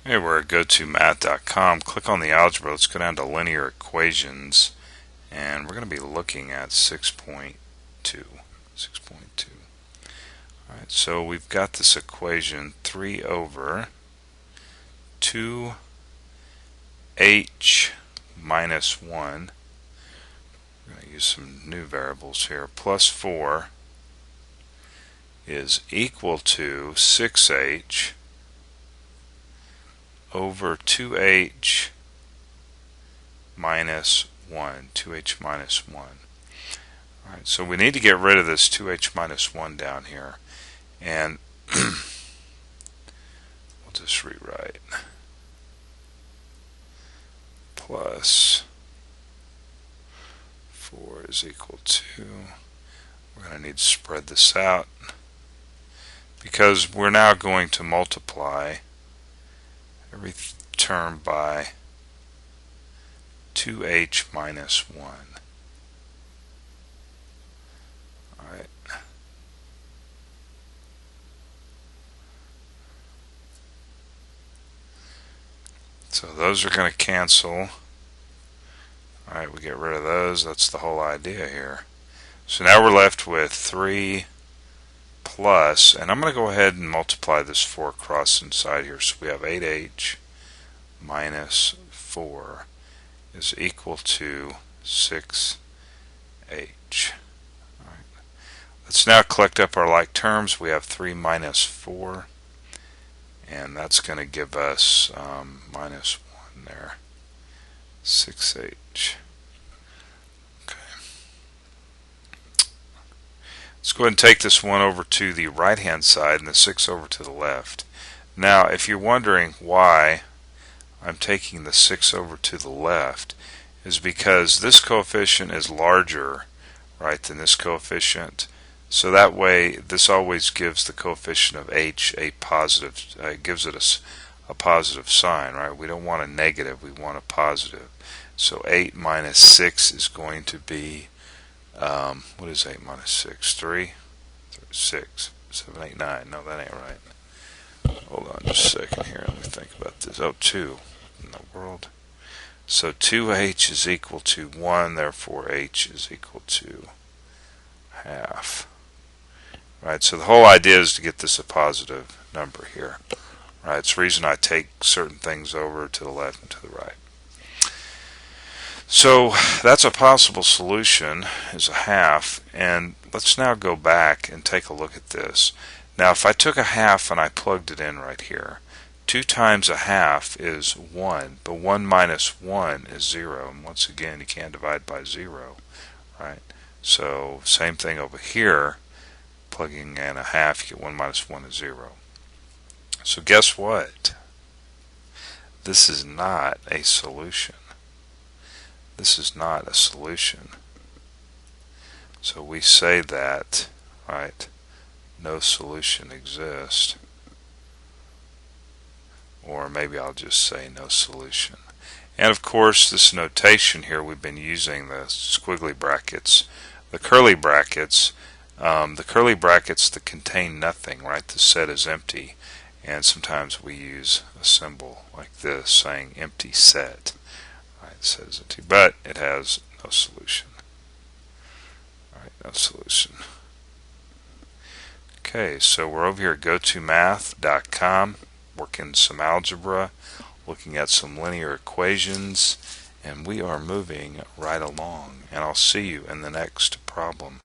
Hey, we're at gotomath.com. Click on the algebra. Let's go down to linear equations, and we're going to be looking at 6.2. 6.2. Alright, so we've got this equation 3 over 2h minus 1. We're going to use some new variables here. Plus 4 is equal to 6h over 2h minus 1. 2h minus 1. Alright, so we need to get rid of this 2h minus 1 down here. And we'll just rewrite. Plus 4 is equal to, we're going to need to spread this out because we're now going to multiply every term by 2h minus 1. Alright. So those are going to cancel. Alright, we get rid of those. That's the whole idea here. So now we're left with 3 plus, and I'm going to go ahead and multiply this 4 across inside here. So we have 8h minus 4 is equal to 6h. Alright. Let's now collect up our like terms. We have 3 minus 4, and that's going to give us minus 1 there. 6h. Let's go ahead and take this 1 over to the right hand side and the 6 over to the left. Now if you're wondering why I'm taking the 6 over to the left, is because this coefficient is larger, right, than this coefficient. So that way this always gives the coefficient of h a positive, gives it a positive sign, right? We don't want a negative, we want a positive. So 8 minus 6 is going to be what is 8 minus 6? 3? 6, 7, 8, 9. No, that ain't right. Hold on just a second here. Let me think about this. Oh, 2 in the world. So 2h is equal to 1, therefore h is equal to half. Right, so the whole idea is to get this a positive number here. Right, it's the reason I take certain things over to the left and to the right. So that's a possible solution, is a half, and let's now go back and take a look at this. Now if I took a half and I plugged it in right here, 2 times a half is 1, but 1 minus 1 is 0, and once again you can't divide by 0, right? So same thing over here, plugging in a half, you get 1 minus 1 is 0. So guess what? This is not a solution. This is not a solution. So we say that, right, no solution exists. Or maybe I'll just say no solution. And of course this notation here, we've been using the squiggly brackets, the curly brackets that contain nothing, right? The set is empty. And sometimes we use a symbol like this saying empty set. It says empty, but it has no solution. Alright, no solution. Okay, so we're over here at gotomath.com, working some algebra, looking at some linear equations, and we are moving right along. And I'll see you in the next problem.